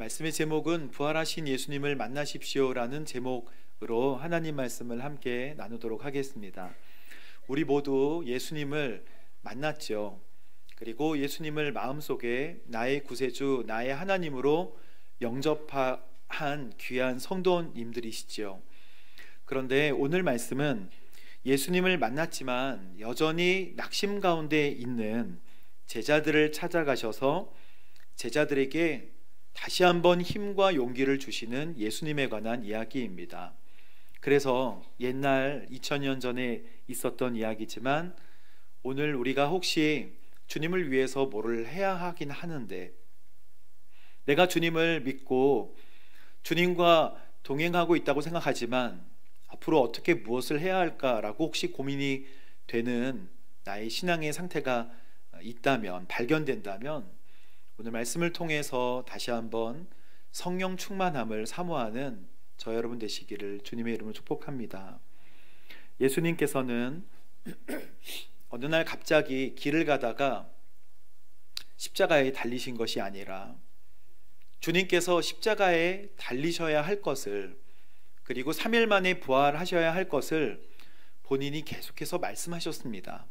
말씀의 제목은 부활하신 예수님을 만나십시오라는 제목으로 하나님 말씀을 함께 나누도록 하겠습니다. 우리 모두 예수님을 만났죠. 그리고 예수님을 마음속에 나의 구세주, 나의 하나님으로 영접한 귀한 성도님들이시죠. 그런데 오늘 말씀은 예수님을 만났지만 여전히 낙심 가운데 있는 제자들을 찾아가셔서 제자들에게 다시 한번 힘과 용기를 주시는 예수님에 관한 이야기입니다. 그래서 옛날 2000년 전에 있었던 이야기지만 오늘 우리가 혹시 주님을 위해서 뭐를 해야 하긴 하는데, 내가 주님을 믿고 주님과 동행하고 있다고 생각하지만 앞으로 어떻게 무엇을 해야 할까라고 혹시 고민이 되는 나의 신앙의 상태가 있다면, 발견된다면 오늘 말씀을 통해서 다시 한번 성령 충만함을 사모하는 저 여러분 되시기를 주님의 이름으로 축복합니다. 예수님께서는 어느 날 갑자기 길을 가다가 십자가에 달리신 것이 아니라 주님께서 십자가에 달리셔야 할 것을, 그리고 3일 만에 부활하셔야 할 것을 본인이 계속해서 말씀하셨습니다.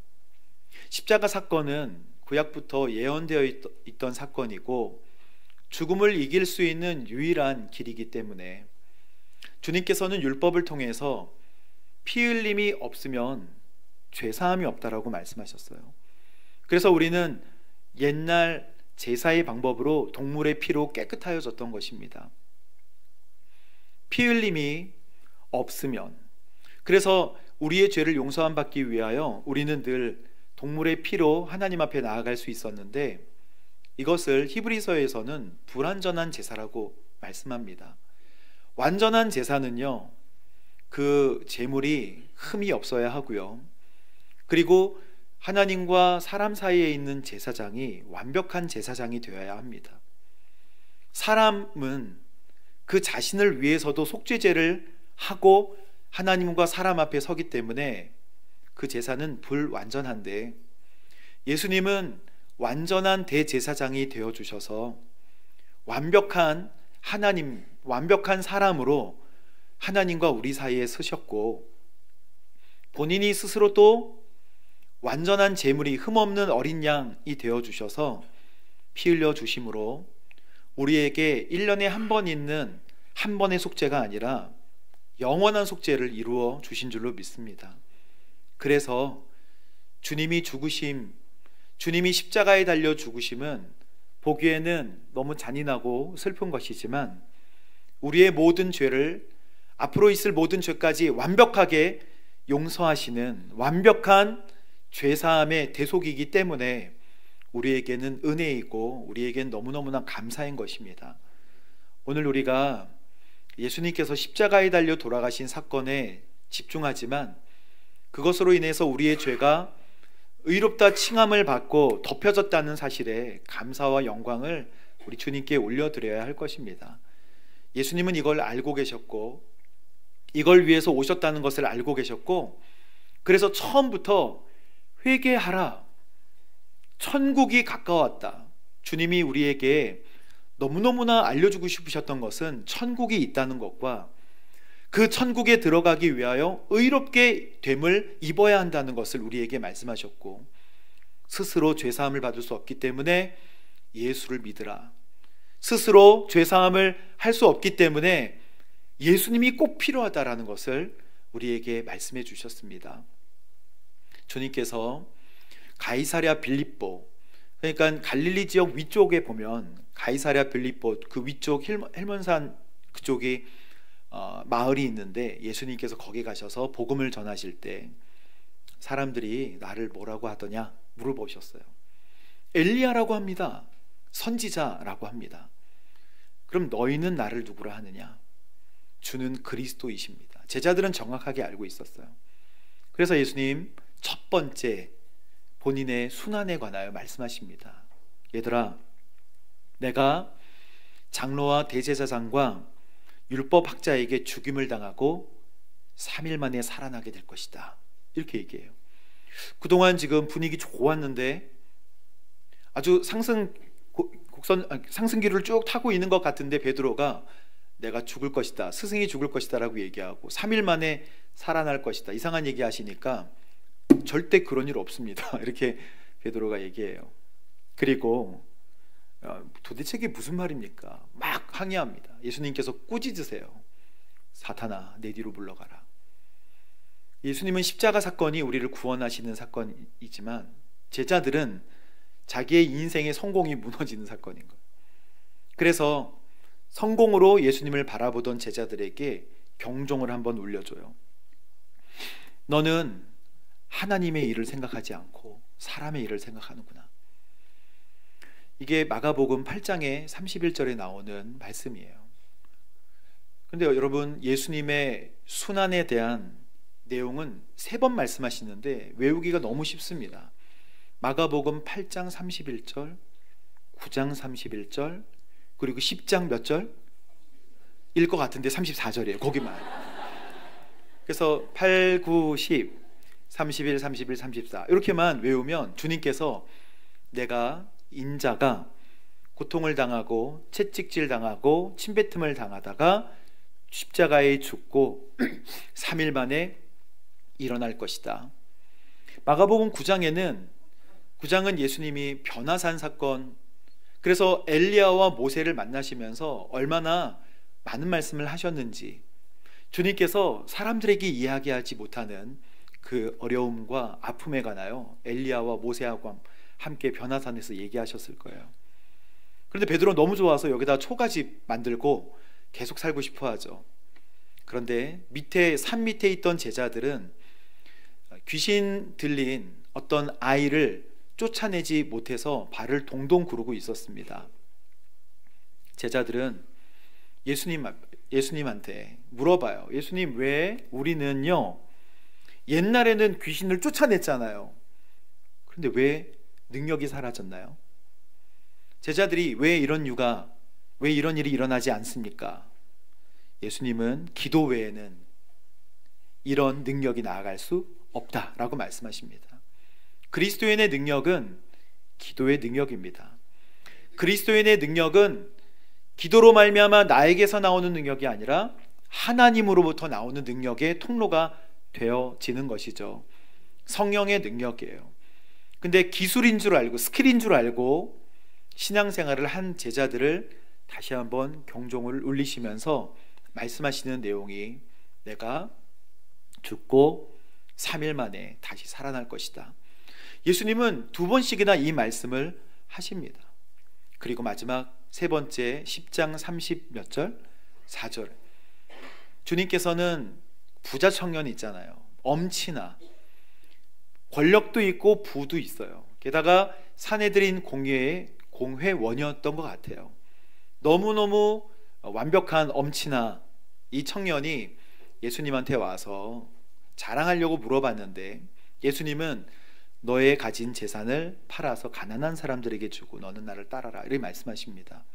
십자가 사건은 구약부터 예언되어 있던 사건이고 죽음을 이길 수 있는 유일한 길이기 때문에 주님께서는 율법을 통해서 피 흘림이 없으면 죄사함이 없다라고 말씀하셨어요. 그래서 우리는 옛날 제사의 방법으로 동물의 피로 깨끗하여졌던 것입니다. 피 흘림이 없으면, 그래서 우리의 죄를 용서함 받기 위하여 우리는 늘 동물의 피로 하나님 앞에 나아갈 수 있었는데, 이것을 히브리서에서는 불완전한 제사라고 말씀합니다. 완전한 제사는요, 그 제물이 흠이 없어야 하고요, 그리고 하나님과 사람 사이에 있는 제사장이 완벽한 제사장이 되어야 합니다. 사람은 그 자신을 위해서도 속죄제를 하고 하나님과 사람 앞에 서기 때문에 그 제사는 불완전한데, 예수님은 완전한 대제사장이 되어주셔서 완벽한 하나님, 완벽한 사람으로 하나님과 우리 사이에 서셨고, 본인이 스스로 또 완전한 제물이 흠없는 어린 양이 되어주셔서 피 흘려 주심으로 우리에게 1년에 한 번 있는 한 번의 속죄가 아니라 영원한 속죄를 이루어 주신 줄로 믿습니다. 그래서 주님이 죽으심, 주님이 십자가에 달려 죽으심은 보기에는 너무 잔인하고 슬픈 것이지만 우리의 모든 죄를, 앞으로 있을 모든 죄까지 완벽하게 용서하시는 완벽한 죄사함의 대속이기 때문에 우리에게는 은혜이고 우리에게는 너무너무나 감사한 것입니다. 오늘 우리가 예수님께서 십자가에 달려 돌아가신 사건에 집중하지만 그것으로 인해서 우리의 죄가 의롭다 칭함을 받고 덮여졌다는 사실에 감사와 영광을 우리 주님께 올려드려야 할 것입니다. 예수님은 이걸 알고 계셨고 이걸 위해서 오셨다는 것을 알고 계셨고, 그래서 처음부터 회개하라, 천국이 가까웠다, 주님이 우리에게 너무너무나 알려주고 싶으셨던 것은 천국이 있다는 것과 그 천국에 들어가기 위하여 의롭게 됨을 입어야 한다는 것을 우리에게 말씀하셨고, 스스로 죄사함을 받을 수 없기 때문에 예수를 믿으라, 스스로 죄사함을 할 수 없기 때문에 예수님이 꼭 필요하다라는 것을 우리에게 말씀해 주셨습니다. 주님께서 가이사랴 빌립보, 그러니까 갈릴리 지역 위쪽에 보면 가이사랴 빌립보 그 위쪽 헬몬산 그쪽이 마을이 있는데, 예수님께서 거기 가셔서 복음을 전하실 때 사람들이 나를 뭐라고 하더냐 물어보셨어요. 엘리야라고 합니다. 선지자라고 합니다. 그럼 너희는 나를 누구라 하느냐? 주는 그리스도이십니다. 제자들은 정확하게 알고 있었어요. 그래서 예수님 첫 번째 본인의 순환에 관하여 말씀하십니다. 얘들아, 내가 장로와 대제사장과 율법학자에게 죽임을 당하고 3일 만에 살아나게 될 것이다, 이렇게 얘기해요. 그동안 지금 분위기 좋았는데 아주 상승 상승기를 쭉 타고 있는 것 같은데 베드로가 내가 죽을 것이다, 스승이 죽을 것이다 라고 얘기하고 3일 만에 살아날 것이다, 이상한 얘기 하시니까 절대 그런 일 없습니다 이렇게 베드로가 얘기해요. 그리고 도대체 이게 무슨 말입니까? 막 항의합니다. 예수님께서 꾸짖으세요. 사탄아, 내 뒤로 물러가라. 예수님은 십자가 사건이 우리를 구원하시는 사건이지만 제자들은 자기의 인생의 성공이 무너지는 사건인 거예요. 그래서 성공으로 예수님을 바라보던 제자들에게 경종을 한번 울려줘요. 너는 하나님의 일을 생각하지 않고 사람의 일을 생각하는구나. 이게 마가복음 8장의 31절에 나오는 말씀이에요. 그런데 여러분, 예수님의 순환에 대한 내용은 3번 말씀하시는데 외우기가 너무 쉽습니다. 마가복음 8장 31절, 9장 31절, 그리고 10장 몇 절? 일 것 같은데 34절이에요. 거기만. 그래서 8, 9, 10, 31, 31, 34 이렇게만 외우면 주님께서 내가 인자가 고통을 당하고 채찍질 당하고 침뱉음을 당하다가 십자가에 죽고 3일 만에 일어날 것이다. 마가복음 9장은 예수님이 변화산 사건, 그래서 엘리야와 모세를 만나시면서 얼마나 많은 말씀을 하셨는지, 주님께서 사람들에게 이야기하지 못하는 그 어려움과 아픔에 관하여 엘리야와 모세하고 함께 변화산에서 얘기하셨을 거예요. 그런데 베드로 너무 좋아서 여기다 초가집 만들고 계속 살고 싶어 하죠. 그런데 산 밑에 있던 제자들은 귀신 들린 어떤 아이를 쫓아내지 못해서 발을 동동 구르고 있었습니다. 제자들은 예수님한테 물어봐요. 예수님, 왜 우리는요 옛날에는 귀신을 쫓아냈잖아요. 그런데 왜 능력이 사라졌나요? 제자들이 왜 이런 일이 일어나지 않습니까? 예수님은 기도 외에는 이런 능력이 나아갈 수 없다라고 말씀하십니다. 그리스도인의 능력은 기도의 능력입니다. 그리스도인의 능력은 기도로 말미암아 나에게서 나오는 능력이 아니라 하나님으로부터 나오는 능력의 통로가 되어지는 것이죠. 성령의 능력이에요. 근데 기술인 줄 알고 스킬인 줄 알고 신앙생활을 한 제자들을 다시 한번 경종을 울리시면서 말씀하시는 내용이 내가 죽고 3일 만에 다시 살아날 것이다. 예수님은 2번씩이나 이 말씀을 하십니다. 그리고 마지막 3번째 10장 30 몇 절? 4절. 주님께서는 부자 청년 있잖아요. 엄친아 권력도 있고 부도 있어요. 게다가 사내들인 공회원이었던 것 같아요. 너무너무 완벽한 엄친아 이 청년이 예수님한테 와서 자랑하려고 물어봤는데 예수님은 너의 가진 재산을 팔아서 가난한 사람들에게 주고 너는 나를 따라라 이렇게 말씀하십니다.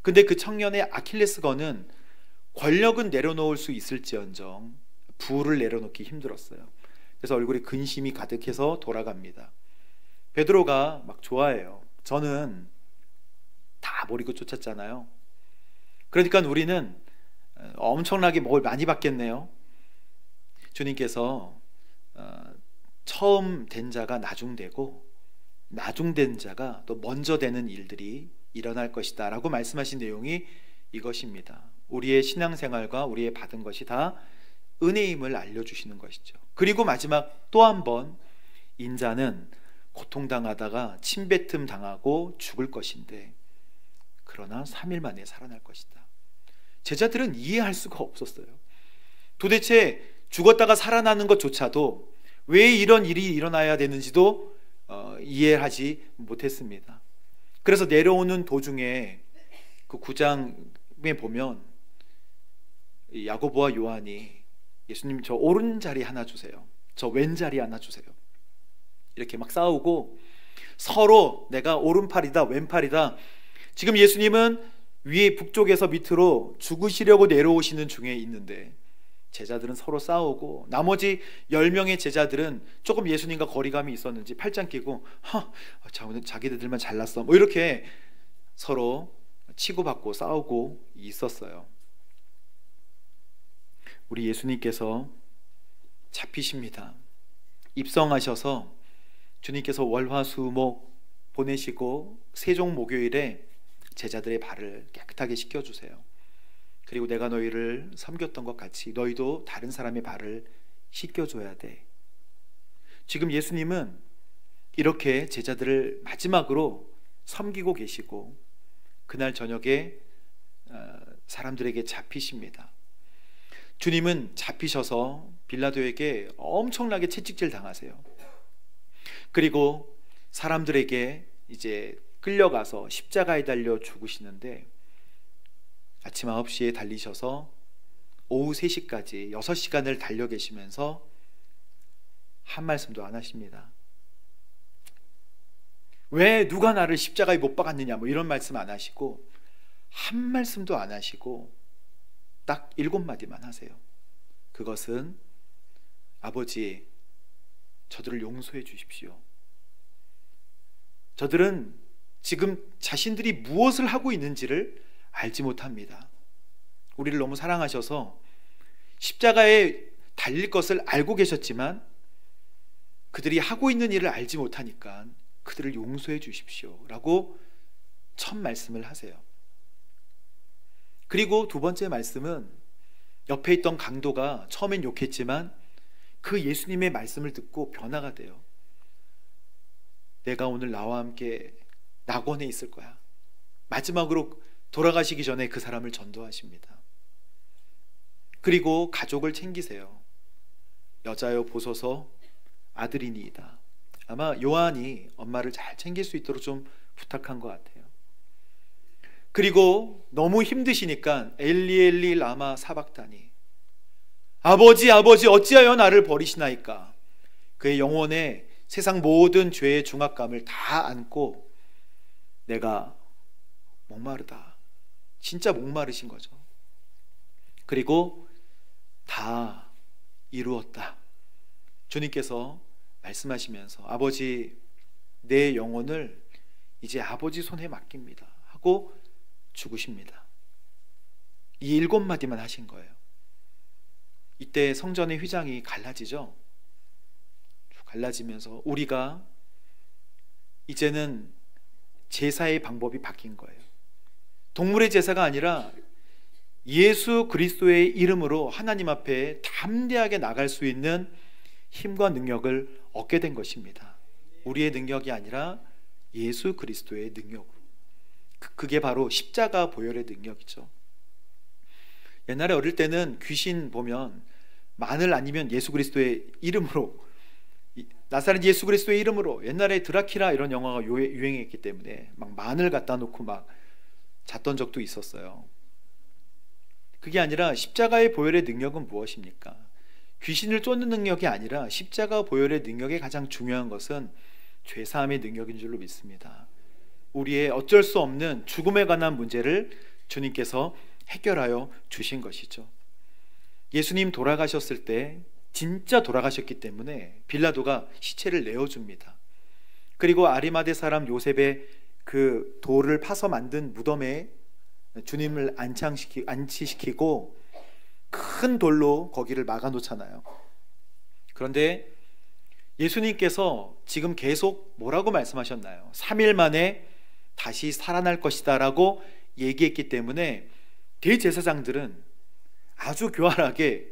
근데 그 청년의 아킬레스건은 권력은 내려놓을 수 있을지언정 부를 내려놓기 힘들었어요. 그래서 얼굴에 근심이 가득해서 돌아갑니다. 베드로가 막 좋아해요. 저는 다 버리고 쫓았잖아요. 그러니까 우리는 엄청나게 뭘 많이 받겠네요. 주님께서 처음 된 자가 나중되고 나중된 자가 또 먼저 되는 일들이 일어날 것이다 라고 말씀하신 내용이 이것입니다. 우리의 신앙생활과 우리의 받은 것이 다 은혜임을 알려주시는 것이죠. 그리고 마지막 또 한 번 인자는 고통당하다가 침뱉음 당하고 죽을 것인데 그러나 3일 만에 살아날 것이다. 제자들은 이해할 수가 없었어요. 도대체 죽었다가 살아나는 것조차도 왜 이런 일이 일어나야 되는지도 이해하지 못했습니다. 그래서 내려오는 도중에 그 9장에 보면 야고보와 요한이 예수님 저 오른자리 하나 주세요, 저 왼자리 하나 주세요 이렇게 막 싸우고 서로 내가 오른팔이다 왼팔이다. 지금 예수님은 위에 북쪽에서 밑으로 죽으시려고 내려오시는 중에 있는데 제자들은 서로 싸우고 나머지 10명의 제자들은 조금 예수님과 거리감이 있었는지 팔짱 끼고 자기들만 잘났어 뭐 이렇게 서로 치고받고 싸우고 있었어요. 우리 예수님께서 잡히십니다. 입성하셔서 주님께서 월화수목 보내시고 세종 목요일에 제자들의 발을 깨끗하게 씻겨주세요. 그리고 내가 너희를 섬겼던 것 같이 너희도 다른 사람의 발을 씻겨줘야 돼. 지금 예수님은 이렇게 제자들을 마지막으로 섬기고 계시고 그날 저녁에 사람들에게 잡히십니다. 주님은 잡히셔서 빌라도에게 엄청나게 채찍질 당하세요. 그리고 사람들에게 이제 끌려가서 십자가에 달려 죽으시는데 아침 9시에 달리셔서 오후 3시까지 6시간을 달려 계시면서 한 말씀도 안 하십니다. 왜 누가 나를 십자가에 못 박았느냐 뭐 이런 말씀 안 하시고 한 말씀도 안 하시고 딱 7마디만 하세요. 그것은 아버지, 저들을 용서해 주십시오. 저들은 지금 자신들이 무엇을 하고 있는지를 알지 못합니다. 우리를 너무 사랑하셔서 십자가에 달릴 것을 알고 계셨지만 그들이 하고 있는 일을 알지 못하니까 그들을 용서해 주십시오 라고 첫 말씀을 하세요. 그리고 두 번째 말씀은 옆에 있던 강도가 처음엔 욕했지만 그 예수님의 말씀을 듣고 변화가 돼요. 내가 오늘 나와 함께 낙원에 있을 거야. 마지막으로 돌아가시기 전에 그 사람을 전도하십니다. 그리고 가족을 챙기세요. 여자여 보소서 아들이니이다. 아마 요한이 엄마를 잘 챙길 수 있도록 좀 부탁한 것 같아요. 그리고 너무 힘드시니까 엘리 엘리 라마 사박다니, 아버지 아버지 어찌하여 나를 버리시나이까. 그의 영혼에 세상 모든 죄의 중압감을 다 안고 내가 목마르다, 진짜 목마르신 거죠. 그리고 다 이루었다 주님께서 말씀하시면서 아버지, 내 영혼을 이제 아버지 손에 맡깁니다 하고 죽으십니다. 이 7마디만 하신 거예요. 이때 성전의 휘장이 갈라지죠. 갈라지면서 우리가 이제는 제사의 방법이 바뀐 거예요. 동물의 제사가 아니라 예수 그리스도의 이름으로 하나님 앞에 담대하게 나갈 수 있는 힘과 능력을 얻게 된 것입니다. 우리의 능력이 아니라 예수 그리스도의 능력으로. 그게 바로 십자가 보혈의 능력이죠. 옛날에 어릴 때는 귀신 보면 마늘 아니면 예수 그리스도의 이름으로, 나사렛 예수 그리스도의 이름으로, 옛날에 드라큘라 이런 영화가 유행했기 때문에 막 마늘 갖다 놓고 막 잤던 적도 있었어요. 그게 아니라 십자가의 보혈의 능력은 무엇입니까? 귀신을 쫓는 능력이 아니라 십자가 보혈의 능력의 가장 중요한 것은 죄사함의 능력인 줄로 믿습니다. 우리의 어쩔 수 없는 죽음에 관한 문제를 주님께서 해결하여 주신 것이죠. 예수님 돌아가셨을 때 진짜 돌아가셨기 때문에 빌라도가 시체를 내어줍니다. 그리고 아리마대 사람 요셉의 그 돌을 파서 만든 무덤에 주님을 안치시키고 큰 돌로 거기를 막아놓잖아요. 그런데 예수님께서 지금 계속 뭐라고 말씀하셨나요? 3일 만에 다시 살아날 것이다 라고 얘기했기 때문에 대제사장들은 아주 교활하게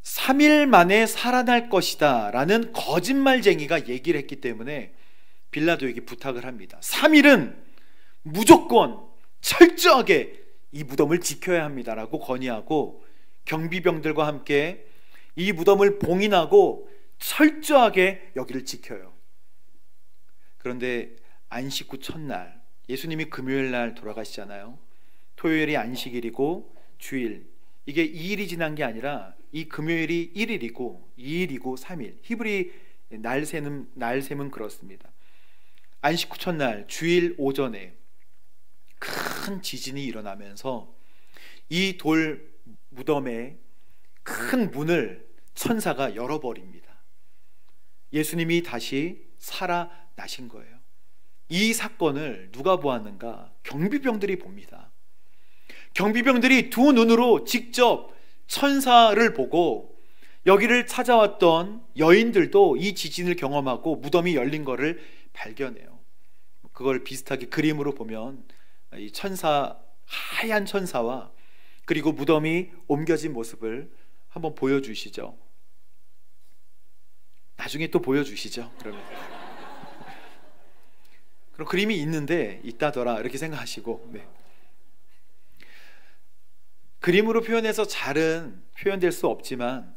3일 만에 살아날 것이다 라는 거짓말쟁이가 얘기를 했기 때문에 빌라도에게 부탁을 합니다. 3일은 무조건 철저하게 이 무덤을 지켜야 합니다 라고 건의하고 경비병들과 함께 이 무덤을 봉인하고 철저하게 여기를 지켜요. 그런데 안식 후 첫날, 예수님이 금요일날 돌아가시잖아요. 토요일이 안식일이고 주일, 이게 2일이 지난 게 아니라 이 금요일이 1일이고 2일이고 3일, 히브리 날셈은 그렇습니다. 안식 후 첫날 주일 오전에 큰 지진이 일어나면서 이 돌 무덤의 큰 문을 천사가 열어버립니다. 예수님이 다시 살아나신 거예요. 이 사건을 누가 보았는가? 경비병들이 봅니다. 경비병들이 두 눈으로 직접 천사를 보고 여기를 찾아왔던 여인들도 이 지진을 경험하고 무덤이 열린 것을 발견해요. 그걸 비슷하게 그림으로 보면 이 천사, 하얀 천사와 그리고 무덤이 옮겨진 모습을 한번 보여주시죠. 나중에 또 보여주시죠. 그러면 그럼 그림이 있는데 있다더라 이렇게 생각하시고, 네. 그림으로 표현해서 잘은 표현될 수 없지만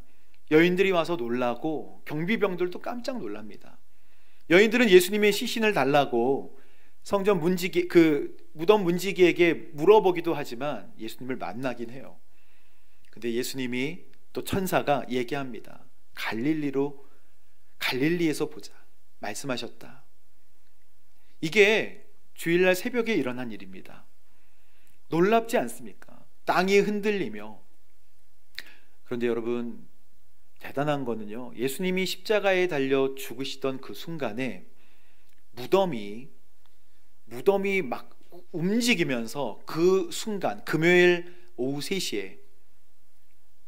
여인들이 와서 놀라고 경비병들도 깜짝 놀랍니다. 여인들은 예수님의 시신을 달라고 성전 문지기, 그 무덤 문지기에게 물어보기도 하지만 예수님을 만나긴 해요. 근데 예수님이 또 천사가 얘기합니다. 갈릴리에서 보자 말씀하셨다. 이게 주일날 새벽에 일어난 일입니다. 놀랍지 않습니까? 땅이 흔들리며. 그런데 여러분, 대단한 거는요, 예수님이 십자가에 달려 죽으시던 그 순간에 무덤이 막 움직이면서 그 순간, 금요일 오후 3시에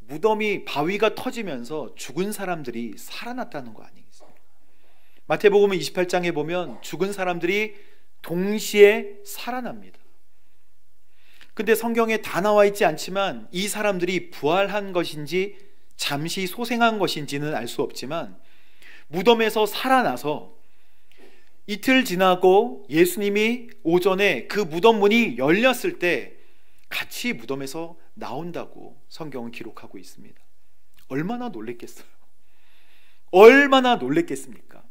무덤이 바위가 터지면서 죽은 사람들이 살아났다는 거 아니겠습니까? 마태복음 28장에 보면 죽은 사람들이 동시에 살아납니다. 근데 성경에 다 나와 있지 않지만 이 사람들이 부활한 것인지 잠시 소생한 것인지는 알 수 없지만 무덤에서 살아나서 이틀 지나고 예수님이 오전에 그 무덤 문이 열렸을 때 같이 무덤에서 나온다고 성경은 기록하고 있습니다. 얼마나 놀랬겠어요? 얼마나 놀랬겠습니까?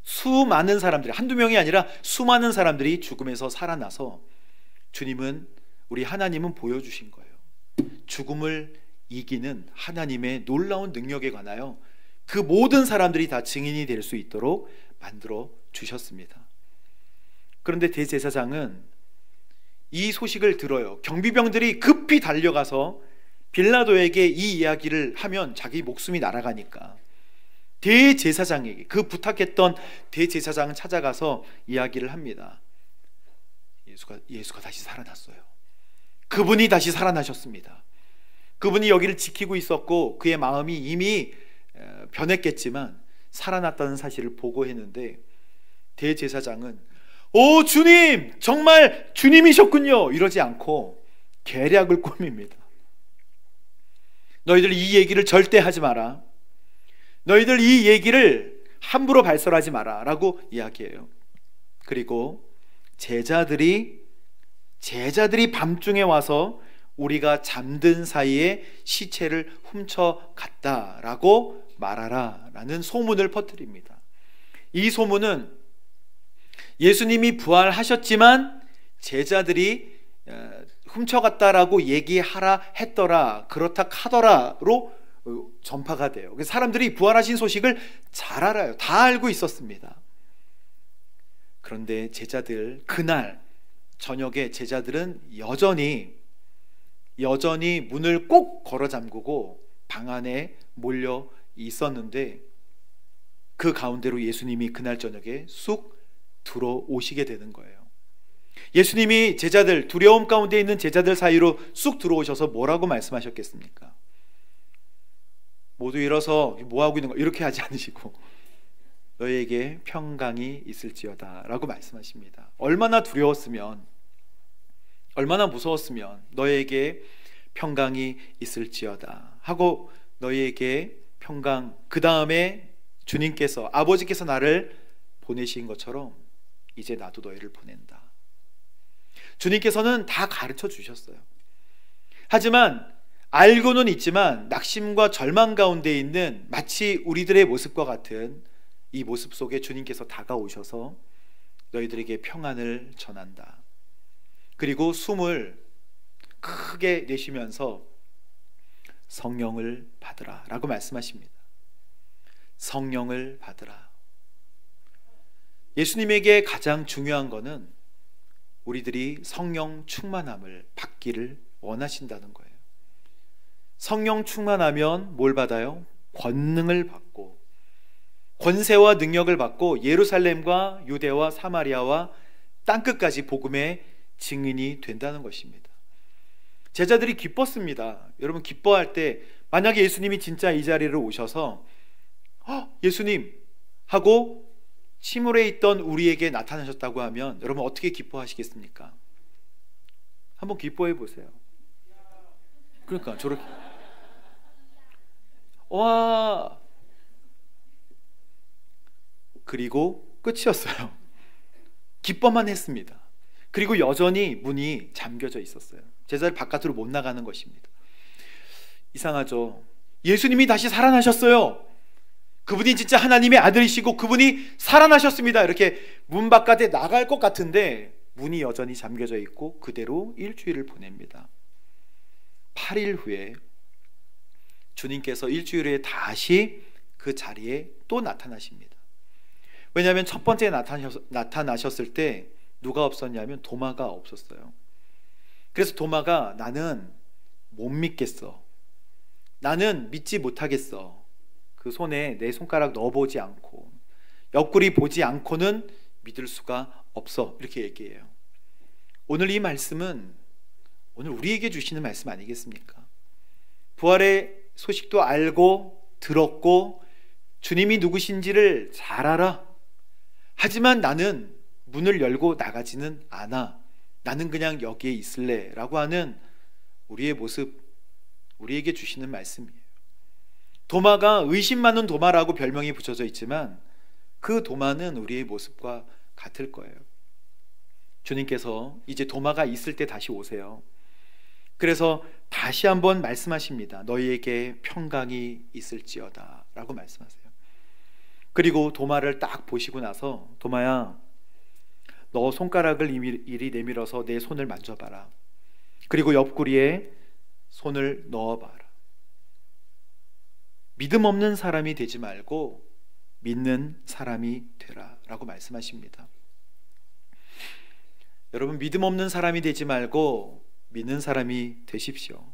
수많은 사람들이, 한두 명이 아니라 수많은 사람들이 죽음에서 살아나서 주님은, 우리 하나님은 보여주신 거예요. 죽음을 이기는 하나님의 놀라운 능력에 관하여 그 모든 사람들이 다 증인이 될 수 있도록 만들어 주셨습니다. 그런데 대제사장은 이 소식을 들어요. 경비병들이 급히 달려가서 빌라도에게 이 이야기를 하면 자기 목숨이 날아가니까 대제사장에게, 그 부탁했던 대제사장은 찾아가서 이야기를 합니다. 예수가 다시 살아났어요. 그분이 다시 살아나셨습니다. 그분이 여기를 지키고 있었고 그의 마음이 이미 변했겠지만 살아났다는 사실을 보고했는데 대제사장은 오 주님, 정말 주님이셨군요 이러지 않고 계략을 꾸밉니다. 너희들 이 얘기를 절대 하지 마라. 너희들 이 얘기를 함부로 발설하지 마라 라고 이야기해요. 그리고 제자들이 밤중에 와서 우리가 잠든 사이에 시체를 훔쳐갔다라고 말하라 라는 소문을 퍼뜨립니다. 이 소문은 예수님이 부활하셨지만 제자들이 훔쳐갔다라고 얘기하라 했더라, 그렇다 하더라로 전파가 돼요. 그래서 사람들이 부활하신 소식을 잘 알아요. 다 알고 있었습니다. 그런데 제자들, 그날 저녁에 제자들은 여전히 문을 꼭 걸어 잠그고 방 안에 몰려 있었는데 그 가운데로 예수님이 그날 저녁에 쑥 들어오시게 되는 거예요. 예수님이 제자들, 두려움 가운데 있는 제자들 사이로 쑥 들어오셔서 뭐라고 말씀하셨겠습니까? 모두 일어서 뭐하고 있는 거 이렇게 하지 않으시고 너희에게 평강이 있을지어다 라고 말씀하십니다. 얼마나 두려웠으면, 얼마나 무서웠으면 너희에게 평강이 있을지어다 하고 너희에게 평강, 그 다음에 주님께서, 아버지께서 나를 보내신 것처럼 이제 나도 너희를 보낸다. 주님께서는 다 가르쳐 주셨어요. 하지만 알고는 있지만 낙심과 절망 가운데 있는 마치 우리들의 모습과 같은 이 모습 속에 주님께서 다가오셔서 너희들에게 평안을 전한다. 그리고 숨을 크게 내쉬면서 성령을 받으라 라고 말씀하십니다. 성령을 받으라. 예수님에게 가장 중요한 것은 우리들이 성령 충만함을 받기를 원하신다는 거예요. 성령 충만하면 뭘 받아요? 권능을 받고, 권세와 능력을 받고 예루살렘과 유대와 사마리아와 땅끝까지 복음의 증인이 된다는 것입니다. 제자들이 기뻤습니다. 여러분, 기뻐할 때 만약에 예수님이 진짜 이 자리를 오셔서 예수님 하고 침울해 있던 우리에게 나타나셨다고 하면 여러분 어떻게 기뻐하시겠습니까? 한번 기뻐해 보세요. 그러니까 저렇게 와, 그리고 끝이었어요. 기뻐만 했습니다. 그리고 여전히 문이 잠겨져 있었어요. 제자들 바깥으로 못 나가는 것입니다. 이상하죠? 예수님이 다시 살아나셨어요. 그분이 진짜 하나님의 아들이시고 그분이 살아나셨습니다. 이렇게 문 바깥에 나갈 것 같은데 문이 여전히 잠겨져 있고 그대로 일주일을 보냅니다. 8일 후에 주님께서 일주일 후에 다시 그 자리에 또 나타나십니다. 왜냐하면 첫 번째 나타나셨을 때 누가 없었냐면 도마가 없었어요. 그래서 도마가 나는 못 믿겠어, 나는 믿지 못하겠어, 그 손에 내 손가락 넣어보지 않고 옆구리 보지 않고는 믿을 수가 없어, 이렇게 얘기해요. 오늘 이 말씀은 오늘 우리에게 주시는 말씀 아니겠습니까? 부활의 소식도 알고 들었고 주님이 누구신지를 잘 알아. 하지만 나는 문을 열고 나가지는 않아. 나는 그냥 여기에 있을래 라고 하는 우리의 모습, 우리에게 주시는 말씀이에요. 도마가 의심 많은 도마라고 별명이 붙여져 있지만 그 도마는 우리의 모습과 같을 거예요. 주님께서 이제 도마가 있을 때 다시 오세요. 그래서 다시 한번 말씀하십니다. 너희에게 평강이 있을지어다 라고 말씀하세요. 그리고 도마를 딱 보시고 나서 도마야, 너 손가락을 이리 내밀어서 내 손을 만져봐라. 그리고 옆구리에 손을 넣어봐라. 믿음 없는 사람이 되지 말고 믿는 사람이 되라 라고 말씀하십니다. 여러분, 믿음 없는 사람이 되지 말고 믿는 사람이 되십시오.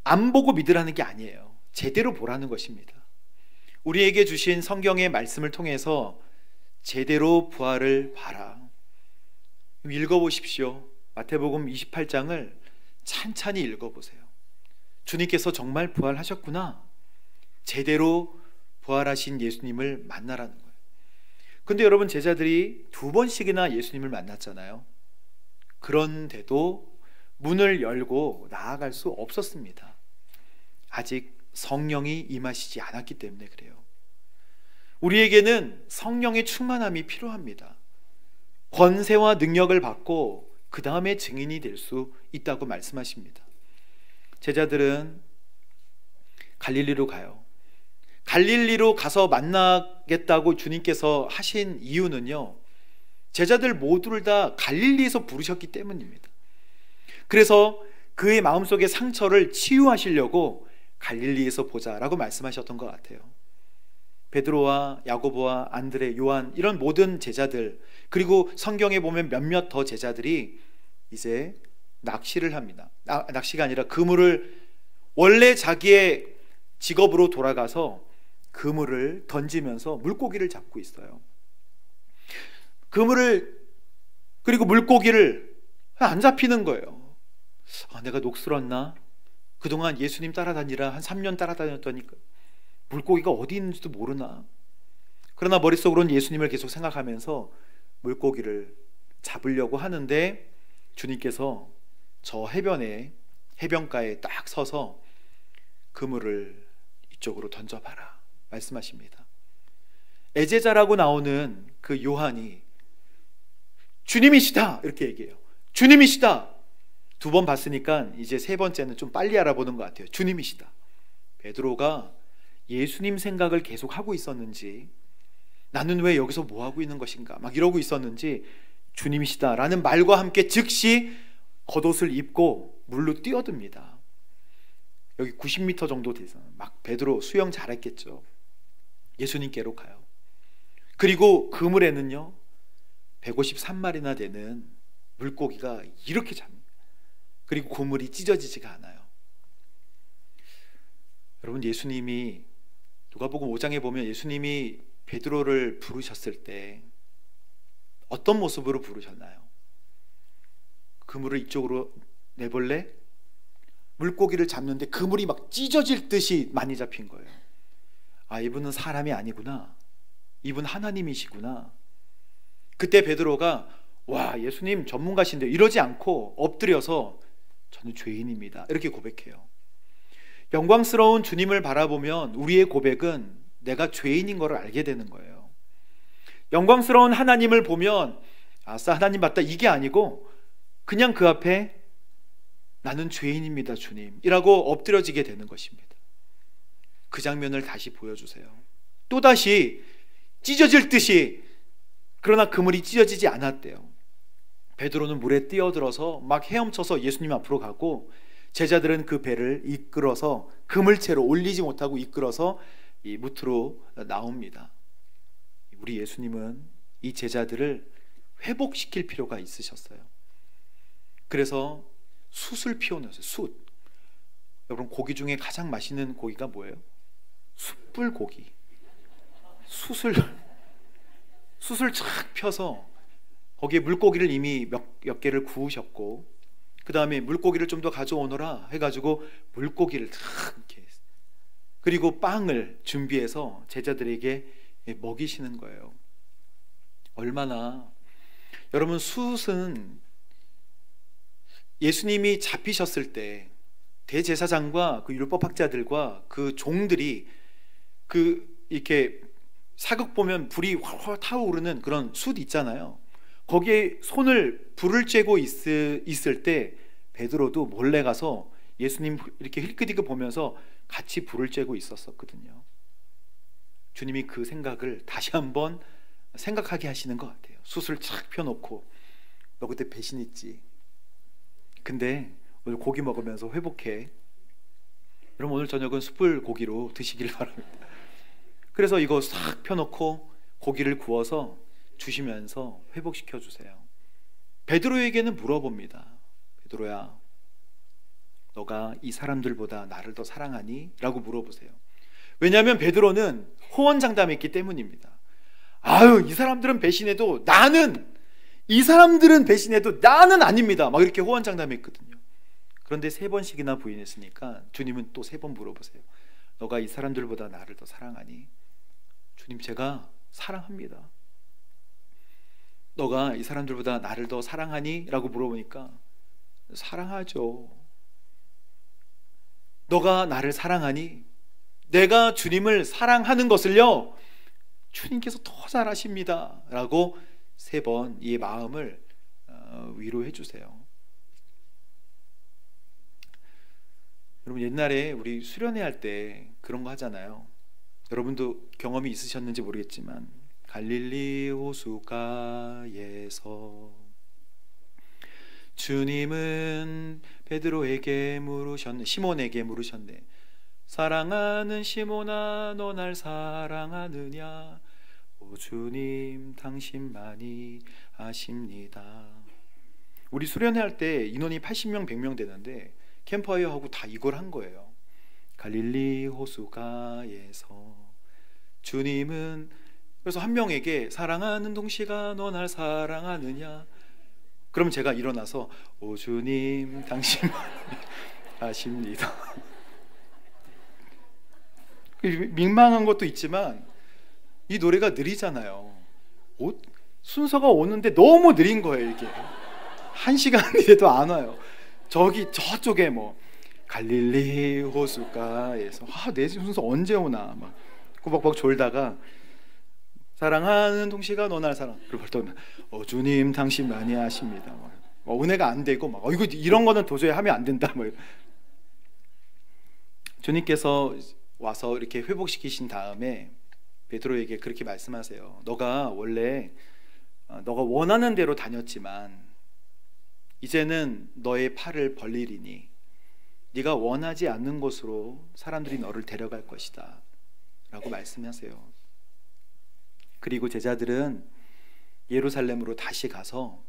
안 보고 믿으라는 게 아니에요. 제대로 보라는 것입니다. 우리에게 주신 성경의 말씀을 통해서 제대로 부활을 봐라. 읽어보십시오. 마태복음 28장을 찬찬히 읽어보세요. 주님께서 정말 부활하셨구나. 제대로 부활하신 예수님을 만나라는 거예요. 근데 여러분, 제자들이 2번씩이나 예수님을 만났잖아요. 그런데도 문을 열고 나아갈 수 없었습니다. 아직 성령이 임하시지 않았기 때문에 그래요. 우리에게는 성령의 충만함이 필요합니다. 권세와 능력을 받고 그 다음에 증인이 될 수 있다고 말씀하십니다. 제자들은 갈릴리로 가요. 갈릴리로 가서 만나겠다고 주님께서 하신 이유는요, 제자들 모두를 다 갈릴리에서 부르셨기 때문입니다. 그래서 그의 마음속의 상처를 치유하시려고 갈릴리에서 보자라고 말씀하셨던 것 같아요. 베드로와 야고보와 안드레, 요한, 이런 모든 제자들, 그리고 성경에 보면 몇몇 더 제자들이 이제 낚시를 합니다. 낚시가 아니라 그물을, 원래 자기의 직업으로 돌아가서 그물을 던지면서 물고기를 잡고 있어요. 그물을, 그리고 물고기를 안 잡히는 거예요. 내가 녹슬었나? 그동안 예수님 따라다니라 한 3년 따라다녔더니 물고기가 어디 있는지도 모르나? 그러나 머릿속으로는 예수님을 계속 생각하면서 물고기를 잡으려고 하는데 주님께서 저 해변가에 딱 서서 그물을 이쪽으로 던져봐라 말씀하십니다. 애제자라고 나오는 그 요한이 주님이시다 이렇게 얘기해요. 주님이시다. 2번 봤으니까 이제 3번째는 좀 빨리 알아보는 것 같아요. 주님이시다. 베드로가 예수님 생각을 계속 하고 있었는지, 나는 왜 여기서 뭐 하고 있는 것인가 막 이러고 있었는지, 주님이시다 라는 말과 함께 즉시 겉옷을 입고 물로 뛰어듭니다. 여기 90m 정도 돼서 막 베드로 수영 잘했겠죠. 예수님께로 가요. 그리고 그물에는요 153마리나 되는 물고기가 이렇게 잡니다. 그리고 그물이 찢어지지가 않아요. 여러분, 예수님이 누가복음 5장에 보면 예수님이 베드로를 부르셨을 때 어떤 모습으로 부르셨나요? 그물을 이쪽으로 내볼래? 물고기를 잡는데 그물이 막 찢어질 듯이 많이 잡힌 거예요. 아, 이분은 사람이 아니구나. 이분 하나님이시구나. 그때 베드로가 와, 예수님 전문가신데 이러지 않고 엎드려서 저는 죄인입니다, 이렇게 고백해요. 영광스러운 주님을 바라보면 우리의 고백은 내가 죄인인 것을 알게 되는 거예요. 영광스러운 하나님을 보면 아싸, 하나님 맞다, 이게 아니고 그냥 그 앞에 나는 죄인입니다 주님 이라고 엎드려지게 되는 것입니다. 그 장면을 다시 보여주세요. 또다시 찢어질 듯이, 그러나 그물이 찢어지지 않았대요. 베드로는 물에 뛰어들어서 막 헤엄쳐서 예수님 앞으로 가고, 제자들은 그 배를 이끌어서 그물채로 올리지 못하고 이끌어서 이 무트로 나옵니다. 우리 예수님은 이 제자들을 회복시킬 필요가 있으셨어요. 그래서 숯을 피워내었어요. 숯. 여러분, 고기 중에 가장 맛있는 고기가 뭐예요? 숯불고기. 숯을 착 펴서 거기에 물고기를 이미 몇 개를 구우셨고, 그 다음에 물고기를 좀 더 가져오너라 해가지고 물고기를 탁 이렇게, 그리고 빵을 준비해서 제자들에게 먹이시는 거예요. 얼마나, 여러분, 숯은 예수님이 잡히셨을 때 대제사장과 그 율법학자들과 그 종들이 이렇게 사극 보면 불이 활활 타오르는 그런 숯 있잖아요. 거기에 손을 불을 쬐고 있을 때 베드로도 몰래 가서 예수님 이렇게 힐끗힐끗 보면서 같이 불을 쬐고 있었거든요. 주님이 그 생각을 다시 한번 생각하게 하시는 것 같아요. 숯을 착 펴놓고, 너 그때 배신했지, 근데 오늘 고기 먹으면서 회복해. 여러분, 오늘 저녁은 숯불 고기로 드시길 바랍니다. 그래서 이거 싹 펴놓고 고기를 구워서 주시면서 회복시켜 주세요. 베드로에게는 물어봅니다. 베드로야, 너가 이 사람들보다 나를 더 사랑하니? 라고 물어보세요. 왜냐하면 베드로는 호언장담했기 때문입니다. 아유, 이 사람들은 배신해도 나는, 이 사람들은 배신해도 나는 아닙니다, 막 이렇게 호언장담했거든요. 그런데 3번씩이나 부인했으니까 주님은 또 3번 물어보세요. 너가 이 사람들보다 나를 더 사랑하니? 주님, 제가 사랑합니다. 너가 이 사람들보다 나를 더 사랑하니? 라고 물어보니까 사랑하죠. 너가 나를 사랑하니? 내가 주님을 사랑하는 것을요, 주님께서 더 잘 아십니다 라고 3번 이 마음을 위로해 주세요. 여러분, 옛날에 우리 수련회 할 때 그런 거 하잖아요. 여러분도 경험이 있으셨는지 모르겠지만, 갈릴리 호수가에서 주님은 베드로에게 물으셨네, 시몬에게 물으셨네. 사랑하는 시몬아, 너 날 사랑하느냐? 오 주님, 당신만이 아십니다. 우리 수련회 할 때 인원이 80명 100명 되는데 캠프파이어하고 다 이걸 한 거예요. 갈릴리 호수가에서 주님은, 그래서 한 명에게 사랑하는 동시가 너 날 사랑하느냐? 그럼 제가 일어나서 오 주님, 당신만이 아십니다. 민망한 것도 있지만 이 노래가 느리잖아요. 순서가 오는데 너무 느린 거예요. 이게 1시간이 돼도 안 와요. 저쪽에 뭐 갈릴리 호수가에서 내 순서 언제 오나 막 꾸벅꾸벅 졸다가 사랑하는 동시가 너 날 사랑, 그리고 또 주님, 당신만이 아십니다. 은혜가 안 되고 막 이거 이런 거는 도저히 하면 안 된다. 주님께서 와서 이렇게 회복시키신 다음에 베드로에게 그렇게 말씀하세요. 너가 원래 너가 원하는 대로 다녔지만 이제는 너의 팔을 벌리리니 네가 원하지 않는 곳으로 사람들이 너를 데려갈 것이다 라고 말씀하세요. 그리고 제자들은 예루살렘으로 다시 가서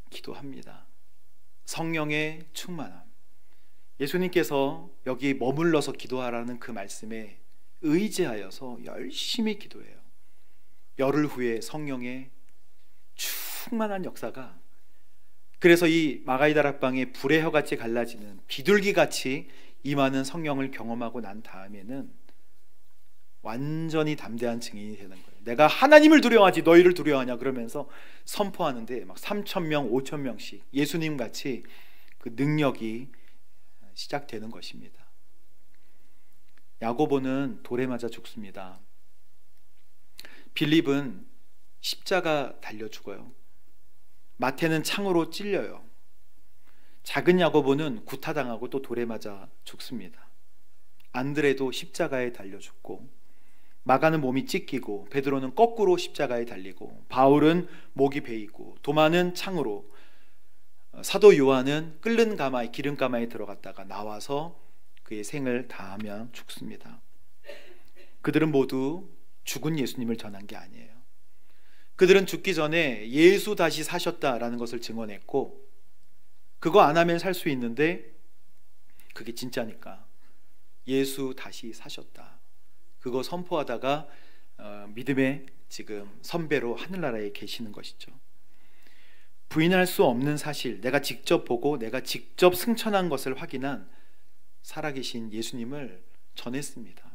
기도합니다. 성령의 충만함, 예수님께서 여기 머물러서 기도하라는 그 말씀에 의지하여서 열심히 기도해요. 열흘 후에 성령의 충만한 역사가, 그래서 이 마가이 다락방에 불의 혀같이 갈라지는 비둘기같이 임하는 성령을 경험하고 난 다음에는 완전히 담대한 증인이 되는 거예요. 내가 하나님을 두려워하지 너희를 두려워하냐 그러면서 선포하는데 막 3,000명, 5,000명씩 예수님 같이 그 능력이 시작되는 것입니다. 야고보는 돌에 맞아 죽습니다. 빌립은 십자가 달려 죽어요. 마태는 창으로 찔려요. 작은 야고보는 구타당하고 또 돌에 맞아 죽습니다. 안드레도 십자가에 달려 죽고, 마가는 몸이 찢기고, 베드로는 거꾸로 십자가에 달리고, 바울은 목이 베이고, 도마는 창으로, 사도 요한은 끓는 가마에, 기름 가마에 들어갔다가 나와서 그의 생을 다하며 죽습니다. 그들은 모두 죽은 예수님을 전한 게 아니에요. 그들은 죽기 전에 예수 다시 사셨다라는 것을 증언했고, 그거 안 하면 살 수 있는데 그게 진짜니까 예수 다시 사셨다, 그거 선포하다가 믿음의 지금 선배로 하늘나라에 계시는 것이죠. 부인할 수 없는 사실, 내가 직접 보고 내가 직접 승천한 것을 확인한 살아계신 예수님을 전했습니다.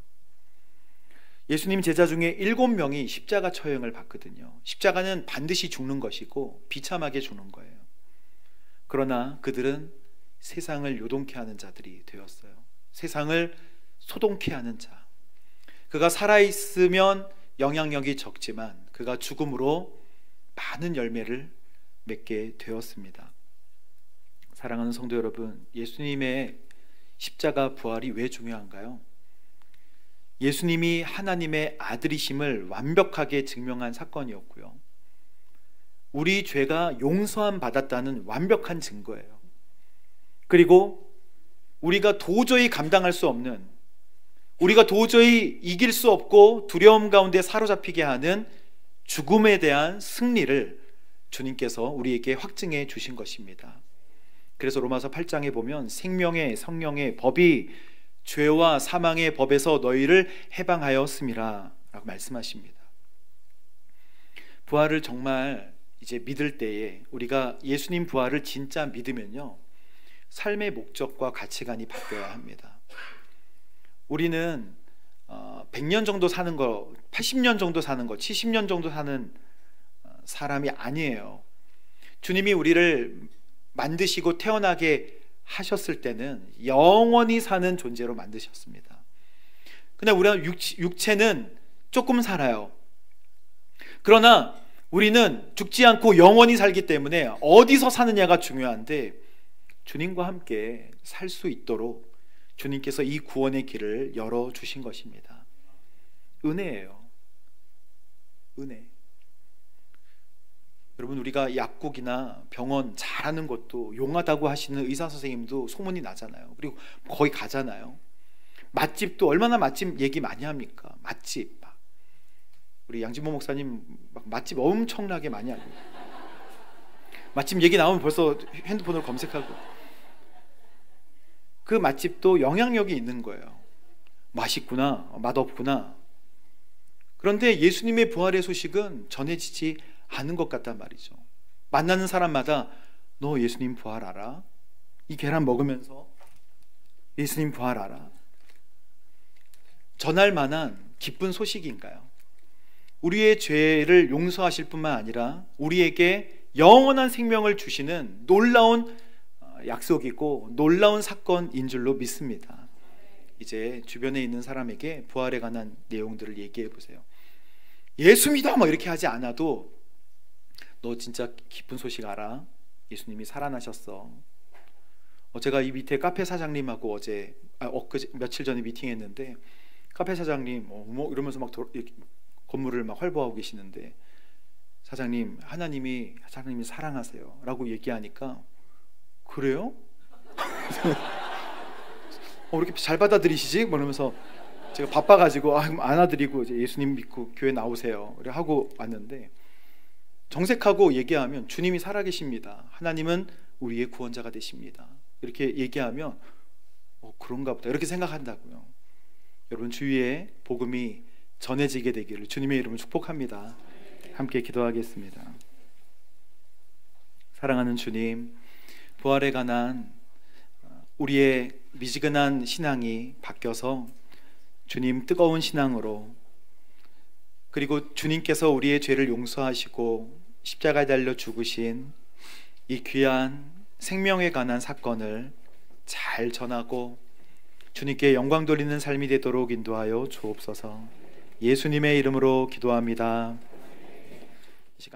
예수님 제자 중에 7명이 십자가 처형을 받거든요. 십자가는 반드시 죽는 것이고 비참하게 죽는 거예요. 그러나 그들은 세상을 요동케 하는 자들이 되었어요. 세상을 소동케 하는 자. 그가 살아있으면 영향력이 적지만 그가 죽음으로 많은 열매를 맺게 되었습니다. 사랑하는 성도 여러분, 예수님의 십자가 부활이 왜 중요한가요? 예수님이 하나님의 아들이심을 완벽하게 증명한 사건이었고요, 우리 죄가 용서함 받았다는 완벽한 증거예요. 그리고 우리가 도저히 감당할 수 없는, 우리가 도저히 이길 수 없고 두려움 가운데 사로잡히게 하는 죽음에 대한 승리를 주님께서 우리에게 확증해 주신 것입니다. 그래서 로마서 8장에 보면 생명의 성령의 법이 죄와 사망의 법에서 너희를 해방하였음이라 라고 말씀하십니다. 부활을 정말 이제 믿을 때에, 우리가 예수님 부활을 진짜 믿으면요, 삶의 목적과 가치관이 바뀌어야 합니다. 우리는 100년 정도 사는 거, 80년 정도 사는 거, 70년 정도 사는 사람이 아니에요. 주님이 우리를 만드시고 태어나게 하셨을 때는 영원히 사는 존재로 만드셨습니다. 그냥 우리가 육체는 조금 살아요. 그러나 우리는 죽지 않고 영원히 살기 때문에 어디서 사느냐가 중요한데, 주님과 함께 살 수 있도록 주님께서 이 구원의 길을 열어주신 것입니다. 은혜예요. 은혜. 여러분, 우리가 약국이나 병원 잘하는 것도 용하다고 하시는 의사 선생님도 소문이 나잖아요. 그리고 거기 가잖아요. 맛집도 얼마나 맛집 얘기 많이 합니까? 맛집 막. 우리 양진모 목사님 막 맛집 엄청나게 많이 하고, 맛집 얘기 나오면 벌써 핸드폰으로 검색하고. 그 맛집도 영향력이 있는 거예요. 맛있구나, 맛없구나. 그런데 예수님의 부활의 소식은 전해지지 않은 것 같단 말이죠. 만나는 사람마다 너 예수님 부활 알아? 이 계란 먹으면서 예수님 부활 알아? 전할 만한 기쁜 소식인가요? 우리의 죄를 용서하실 뿐만 아니라 우리에게 영원한 생명을 주시는 놀라운 약속이고 놀라운 사건인 줄로 믿습니다. 이제 주변에 있는 사람에게 부활에 관한 내용들을 얘기해 보세요. 예수 믿어! 뭐 이렇게 하지 않아도 너 진짜 기쁜 소식 알아? 예수님이 살아나셨어. 제가 이 밑에 카페 사장님하고 며칠 전에 미팅했는데, 카페 사장님 뭐 이러면서 막 건물을 막 활보하고 계시는데, 사장님 사장님이 사랑하세요 라고 얘기하니까, 그래요? 이렇게 잘 받아들이시지? 뭐 이러면서 제가 바빠가지고 안아드리고 이제 예수님 믿고 교회 나오세요 하고 왔는데, 정색하고 얘기하면 주님이 살아계십니다, 하나님은 우리의 구원자가 되십니다, 이렇게 얘기하면 그런가 보다 이렇게 생각한다고요. 여러분 주위에 복음이 전해지게 되기를 주님의 이름으로 축복합니다. 함께 기도하겠습니다. 사랑하는 주님, 부활에 관한 우리의 미지근한 신앙이 바뀌어서 주님 뜨거운 신앙으로, 그리고 주님께서 우리의 죄를 용서하시고 십자가에 달려 죽으신 이 귀한 생명에 관한 사건을 잘 전하고 주님께 영광 돌리는 삶이 되도록 인도하여 주옵소서. 예수님의 이름으로 기도합니다. 이 시간